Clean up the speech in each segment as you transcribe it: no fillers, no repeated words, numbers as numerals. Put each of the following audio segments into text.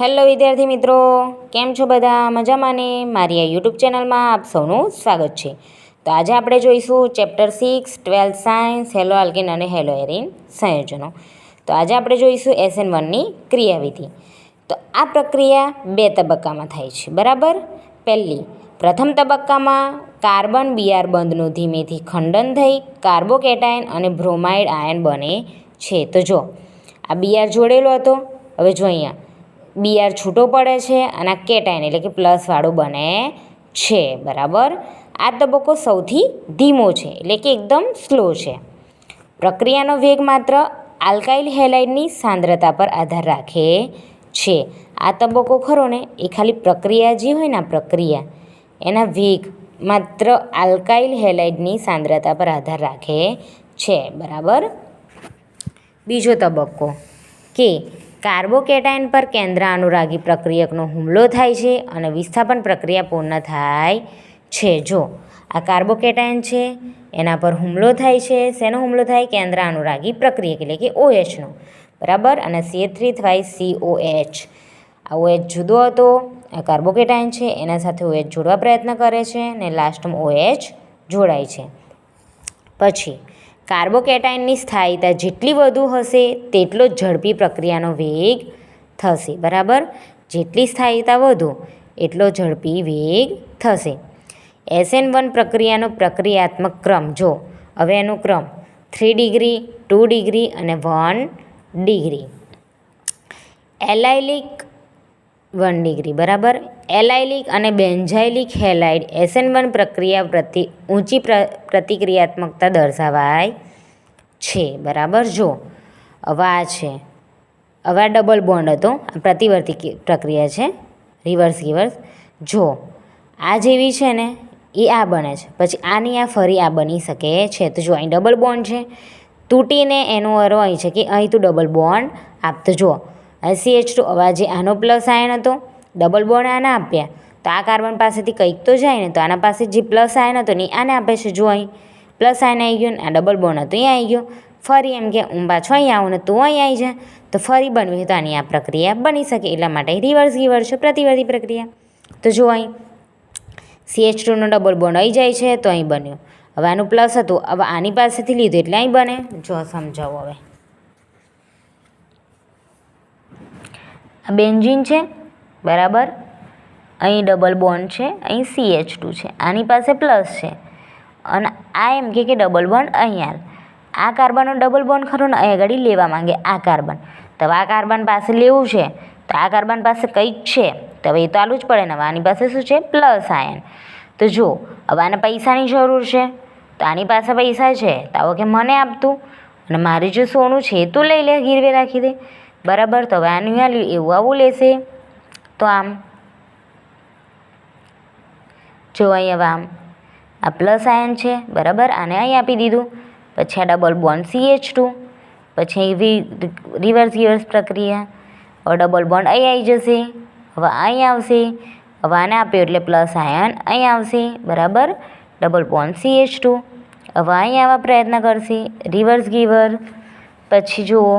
Hello વિદ્યાર્થી મિત્રો, કેમ છો બધા? મજામાં ને? મારી આ યુટ્યુબ ચેનલમાં આપ સૌનું સ્વાગત છે. તો આજે આપણે જોઈશું chapter 6 12th science hello alkane અને હેલો એરીન સંયોજનો. તો આજે આપણે જોઈશું SN1ની ક્રિયાવિધિ. તો આ પ્રક્રિયા બે તબક્કામાં થાય છે, બરાબર. પ્રથમ તબક્કામાં કાર્બન બીઆર બંધનું ધીમેથી ખંડન થઈ કાર્બોકેટાયન અને બ્રોમાઇડ આયન બને છે. તો જો આ બીઆર જોડેલો હતો, હવે જો અહીંયા બીઆર છૂટો પડે છે અને આ કેટાયન એટલે કે પ્લસવાળું બને છે, બરાબર. આ તબક્કો સૌથી ધીમો છે, એટલે કે એકદમ સ્લો છે. પ્રક્રિયાનો વેગ માત્ર આલ્કાઇલ હેલાઇડની સાંદ્રતા પર આધાર રાખે છે. આ તબક્કો ખરો ને એ ખાલી પ્રક્રિયા જે હોય ને આ પ્રક્રિયા એના વેગ માત્ર આલ્કાઇલ હેલાઇડની સાંદ્રતા પર આધાર રાખે છે, બરાબર. બીજો તબક્કો કે કાર્બોકેટાયન પર કેન્દ્ર અનુરાગી પ્રક્રિયકનો હુમલો થાય છે અને વિસ્થાપન પ્રક્રિયા પૂર્ણ થાય છે. જો આ કાર્બોકેટાયન છે એના પર હુમલો થાય છે. શેનો હુમલો થાય? કેન્દ્ર અનુરાગી પ્રક્રિયક એટલે કે OHનો, બરાબર. અને CH3 આ OH જુદો હતો, આ કાર્બોકેટાયન છે એના સાથે OH જોડવા પ્રયત્ન કરે છે ને લાસ્ટમાં OH જોડાય છે. પછી કાર્બોકેટાયનની સ્થાયીતા જેટલી વધુ હશે તેટલો જ ઝડપી પ્રક્રિયાનો વેગ થશે, બરાબર. જેટલી સ્થાયીતા વધુ એટલો ઝડપી વેગ થશે. SN1 પ્રક્રિયાનો પ્રક્રિયાત્મક ક્રમ જો હવે એનો ક્રમ 3 ડિગ્રી, 2 ડિગ્રી અને 1 ડિગ્રી. એલાઇલિક 1 ડિગ્રી, બરાબર. એલાઇલિક અને બેન્ઝાઇલિક હેલાઇડ SN1 પ્રક્રિયા પ્રતિ ઊંચી પ્રતિક્રિયાત્મકતા દર્શાવાય છે, બરાબર. જો હવે આ છે, હવે આ ડબલ બોન્ડ હતો, આ પ્રતિવર્તી પ્રક્રિયા છે, રિવર્સ. જો આ જેવી છે ને એ આ બને છે, પછી આની આ ફરી આ બની શકે છે. તો જો અહીં ડબલ બોન્ડ છે, તૂટીને એનો અરો અહીં છે કે અહીં તું ડબલ બોન્ડ આપતો. જો CH2 હવે જે આનો પ્લસ આયન હતો, ડબલ બોન્ડ આને આપ્યા તો આ કાર્બન પાસેથી કંઈક તો જાય ને, તો આના પાસે જે પ્લસ આયન હતો ને આને આપે છે. જો અહીં પ્લસ આયન આવી ગયો ને આ ડબલ બોન્ડ હતો અહીંયા આવી ગયો, ફરી એમ કે હું પાછો અહીં આવું ને તું અહીં આવી જા, તો ફરી બનવી તો આની આ પ્રક્રિયા બની શકે. એટલા માટે રિવર્સ છે, પ્રતિવર્તી પ્રક્રિયા. તો જો અહીં CH2નો ડબલ બોન્ડ અહીં જાય છે તો અહીં બન્યો. હવે આનું પ્લસ હતું, હવે આની પાસેથી લીધું એટલે અહીં બને. જો સમજાવો હવે. આ બેન્ઝીન છે, બરાબર. અહીં ડબલ બોન્ડ છે, અહીં CH2 છે, આની પાસે પ્લસ છે અને આ એમ કે ડબલ બોન્ડ અહીંયા. આ કાર્બનનો ડબલ બોન્ડ ખરો ને અહીં આગળ લેવા માંગે આ કાર્બન. તો આ કાર્બન પાસે લેવું છે તો આ કાર્બન પાસે કંઈક છે, તો હવે એ તો આલું જ પડે ને. હવે આની પાસે શું છે? Plus ion. તો જો હવે આને પૈસાની જરૂર છે તો આની પાસે પૈસા છે તો આવો કે મને આપતું, અને મારે જે સોનું છે એ તું લઈ લે, ગીરવે રાખી દે, બરાબર. તો હવે આનું એવું આવું લેશે. તો આમ જો અહીં હવે આમ આ પ્લસ આયન છે, બરાબર. આને અહીં આપી દીધું. પછી આ ડબલ બોન્ડ CH2, પછી એવી રિવર્સ પ્રક્રિયા. હવે ડબલ બોન્ડ અહીં આવી જશે, હવે અહીં આવશે. હવે આને આપ્યો એટલે પ્લસ આયન અહીં આવશે, બરાબર. ડબલ બોન્ડ CH2 હવે અહીં આવવા પ્રયત્ન કરશે, રિવર્સ ગીવર. પછી જુઓ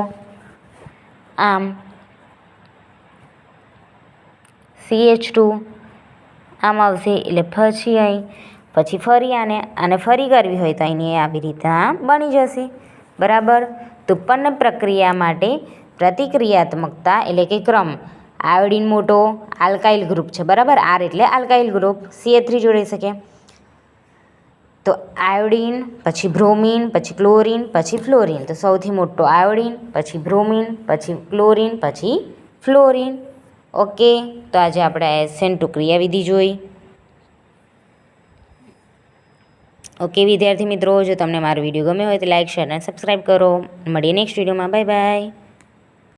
આમ CH2 આમ આવશે એટલે પછી અહીં, પછી ફરી આને ફરી કરવી હોય તો અહીંની આવી રીતના બની જશે, બરાબર. તો ઉત્પન્ન પ્રક્રિયા માટે પ્રતિક્રિયાત્મકતા એટલે કે ક્રમ આયોડિન મોટો આલ્કાઇલ ગ્રુપ છે, બરાબર. R એટલે આલ્કાઇલ ગ્રુપ, CH3 જોડી શકે. તો આયોડિન, પછી બ્રોમિન, પછી ક્લોરિન, પછી ફ્લોરિન. તો સૌથી મોટો આયોડિન, પછી બ્રોમિન, પછી ક્લોરિન, પછી ફ્લોરિન. ઓકે, તો આજે આપણે SN2 ક્રિયાવિધિ જોઈ. ઓકે વિદ્યાર્થી મિત્રો, જો તમને મારો વિડીયો ગમ્યો હોય તો લાઇક, શેર અને સબસ્ક્રાઈબ કરો. મળીએ નેક્સ્ટ વિડીયોમાં. Bye bye.